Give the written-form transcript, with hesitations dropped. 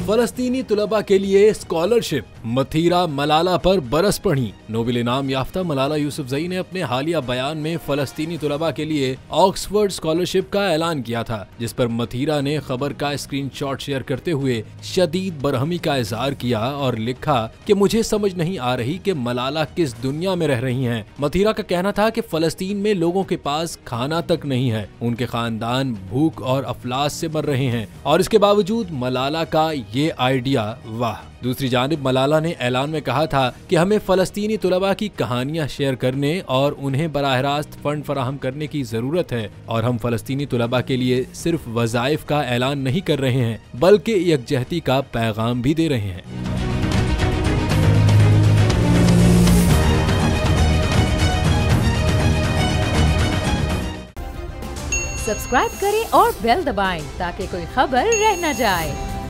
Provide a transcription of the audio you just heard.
फलस्तीनी तुलबा के लिए स्कॉलरशिप, मथीरा मलाला पर बरस पड़ी। नोबेल इनाम याफ्ता मलाला यूसुफजई ने अपने हालिया बयान में फलस्तीनी तुलबा के लिए ऑक्सफोर्ड स्कॉलरशिप का ऐलान किया था, जिस पर मथीरा ने खबर का स्क्रीनशॉट शेयर करते हुए शदीद बरहमी का इजहार किया और लिखा कि मुझे समझ नहीं आ रही कि मलाला किस दुनिया में रह रही हैं। मथीरा का कहना था कि फलस्तीन में लोगों के पास खाना तक नहीं है, उनके खानदान भूख और अफलास से मर रहे हैं और इसके बावजूद मलाला का ये आइडिया वाह। दूसरी जानिब मलाला ने ऐलान में कहा था कि हमें फलस्तीनी तुलबा की कहानियां शेयर करने और उन्हें बराह रास्त फंड फराहम करने की जरूरत है और हम फलस्तीनी तुलबा के लिए सिर्फ वज़ाइफ का ऐलान नहीं कर रहे हैं बल्कि यकजहती का पैगाम भी दे रहे हैं। सब्सक्राइब करें और बेल दबाएं ताकि कोई खबर रह न जाए।